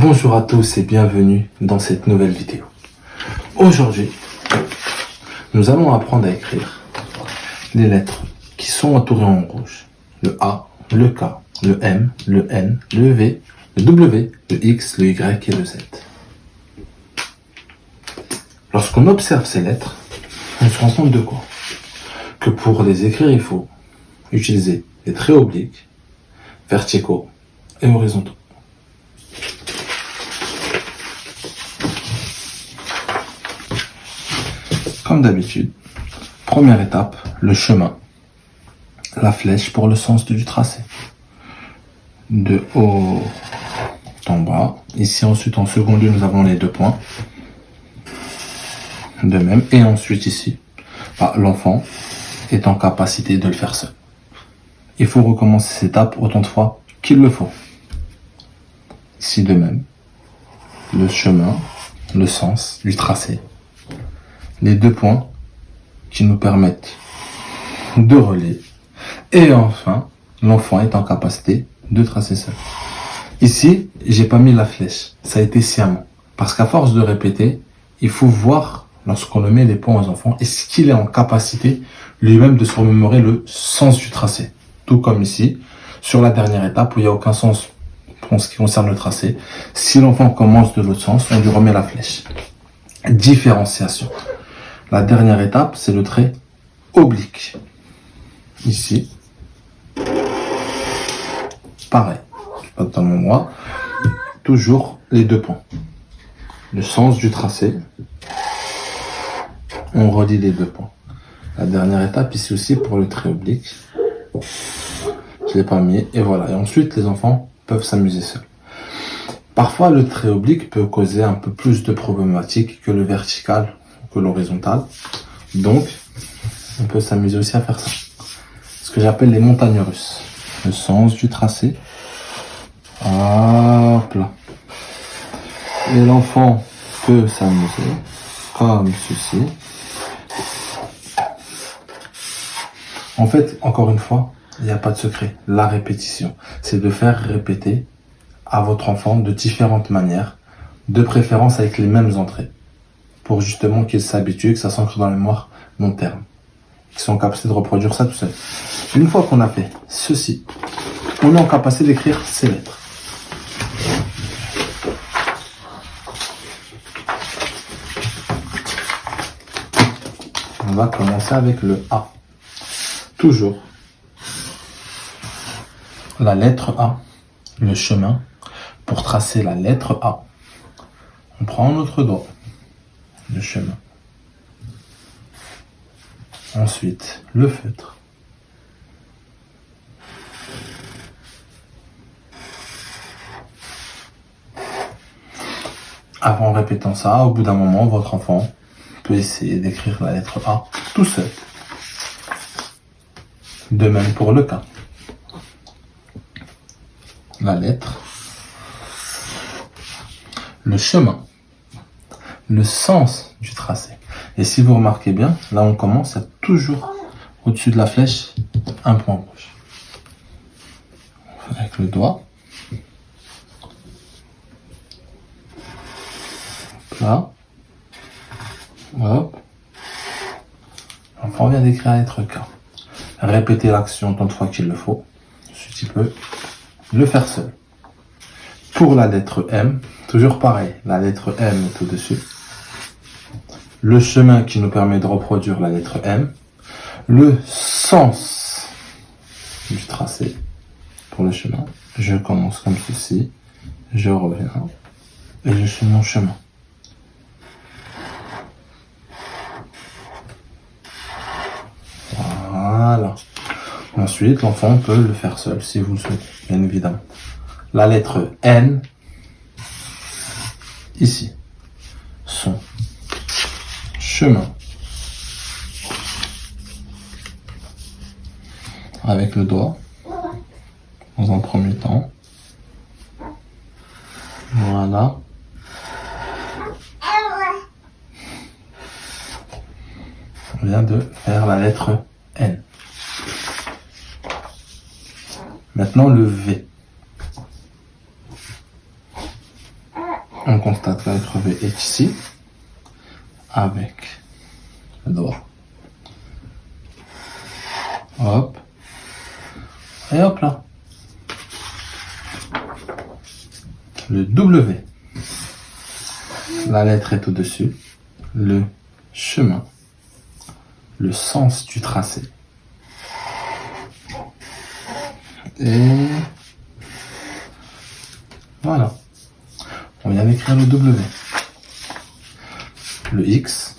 Bonjour à tous et bienvenue dans cette nouvelle vidéo. Aujourd'hui, nous allons apprendre à écrire les lettres qui sont entourées en rouge. Le A, le K, le M, le N, le V, le W, le X, le Y et le Z. Lorsqu'on observe ces lettres, on se rend compte de quoi? Que pour les écrire, il faut utiliser des traits obliques, verticaux et horizontaux. Comme d'habitude, première étape, le chemin, la flèche pour le sens du tracé. De haut en bas. Ici, ensuite, en second lieu, nous avons les 2 points. De même. Et ensuite, ici, l'enfant est en capacité de le faire seul. Il faut recommencer cette étape autant de fois qu'il le faut. Ici, de même. Le chemin, le sens du tracé. Les 2 points qui nous permettent de relier. Et enfin, l'enfant est en capacité de tracer seul. Ici, j'ai pas mis la flèche. Ça a été sciemment. Parce qu'à force de répéter, il faut voir, lorsqu'on le met les points aux enfants, est-ce qu'il est en capacité lui-même de se remémorer le sens du tracé. Tout comme ici, sur la dernière étape où il n'y a aucun sens en ce qui concerne le tracé. Si l'enfant commence de l'autre sens, on lui remet la flèche. Différenciation. La dernière étape, c'est le trait oblique. Ici. Pareil. Pas totalement droit. Toujours les 2 points. Le sens du tracé. On relie les 2 points. La dernière étape, ici aussi, pour le trait oblique. Je l'ai pas mis. Et voilà. Et ensuite, les enfants peuvent s'amuser seuls. Parfois, le trait oblique peut causer un peu plus de problématiques que le vertical, que l'horizontal. Donc, on peut s'amuser aussi à faire ça. Ce que j'appelle les montagnes russes. Le sens du tracé. Hop là. Et l'enfant peut s'amuser comme ceci. En fait, encore une fois, il n'y a pas de secret. La répétition, c'est de faire répéter à votre enfant de différentes manières, de préférence avec les mêmes entrées, pour justement qu'il s'habitue, que ça s'ancre dans la mémoire long terme, qu'ils sont en capacité de reproduire ça tout seul. Une fois qu'on a fait ceci, on est en capacité d'écrire ces lettres. On va commencer avec le A. Toujours la lettre A, le chemin. Pour tracer la lettre A, on prend notre doigt, le chemin. Ensuite, le feutre. En répétant ça, au bout d'un moment, votre enfant peut essayer d'écrire la lettre A tout seul. De même pour le K. La lettre, le chemin, le sens du tracé. Et si vous remarquez bien, là on commence à toujours au-dessus de la flèche un point rouge. Avec le doigt. Là. Hop. L'enfant vient d'écrire la lettre K. Répétez l'action tant de fois qu'il le faut. Ensuite, il peut le faire seul. Pour la lettre M, toujours pareil. La lettre M est au-dessus. Le chemin qui nous permet de reproduire la lettre M. Le sens du tracé pour le chemin. Je commence comme ceci. Je reviens. Et je suis mon chemin. Voilà. Ensuite, l'enfant peut le faire seul si vous le souhaitez, bien évidemment. La lettre N, ici, son chemin. Avec le doigt, dans un premier temps. Voilà. On vient de faire la lettre N. Maintenant le V. On constate que la lettre V est ici, avec le doigt. Hop. Et hop là. Le W. La lettre est au-dessus. Le chemin. Le sens du tracé. Et voilà. On vient d'écrire le W. Le X.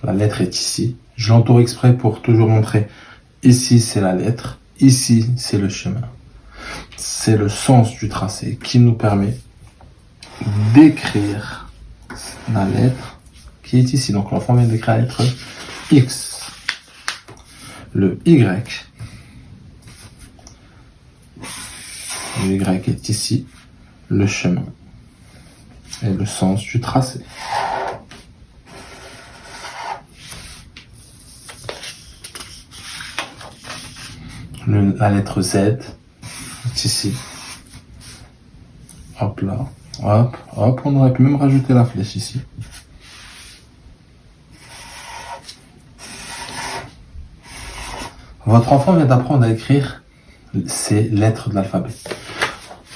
La lettre est ici. Je l'entoure exprès pour toujours montrer. Ici, c'est la lettre. Ici, c'est le chemin. C'est le sens du tracé qui nous permet d'écrire la lettre qui est ici. Donc l'enfant vient d'écrire la lettre X. Le Y. Le Y est ici. Le chemin. Et le sens du tracé. La lettre Z est ici. Hop là. Hop, hop. On aurait pu même rajouter la flèche ici. Votre enfant vient d'apprendre à écrire ces lettres de l'alphabet.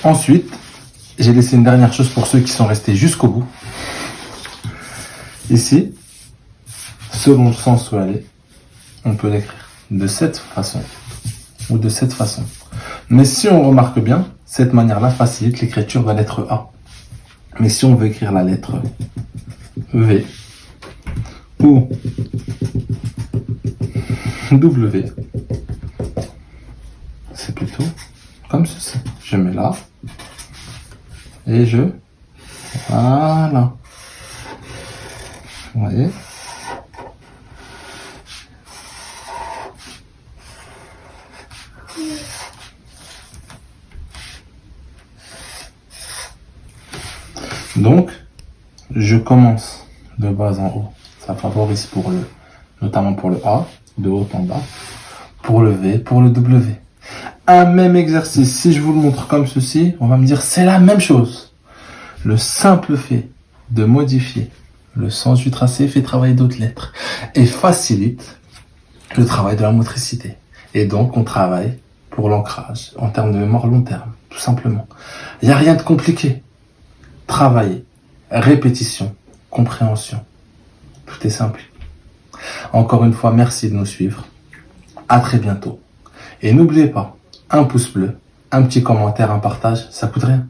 Ensuite, j'ai laissé une dernière chose pour ceux qui sont restés jusqu'au bout. Ici, selon le sens où elle est, on peut l'écrire de cette façon ou de cette façon. Mais si on remarque bien, cette manière-là facilite l'écriture de la lettre A. Mais si on veut écrire la lettre V ou W, c'est plutôt comme ceci. Je mets là et je... Voilà. Vous voyez ? Donc, je commence de bas en haut. Ça favorise notamment pour le A, de haut en bas, pour le V, pour le W. Un même exercice, si je vous le montre comme ceci, on va me dire c'est la même chose. Le simple fait de modifier le sens du tracé fait travailler d'autres lettres et facilite le travail de la motricité. Et donc, on travaille pour l'ancrage en termes de mémoire long terme, tout simplement. Il n'y a rien de compliqué. Travailler, répétition, compréhension. Tout est simple. Encore une fois, merci de nous suivre. À très bientôt. Et n'oubliez pas, un pouce bleu, un petit commentaire, un partage, ça coûte rien.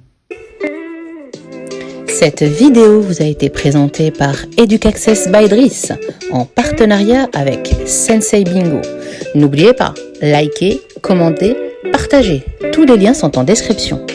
Cette vidéo vous a été présentée par EducAccess by Driss en partenariat avec Sensei Bingo. N'oubliez pas, likez, commentez, partagez. Tous les liens sont en description.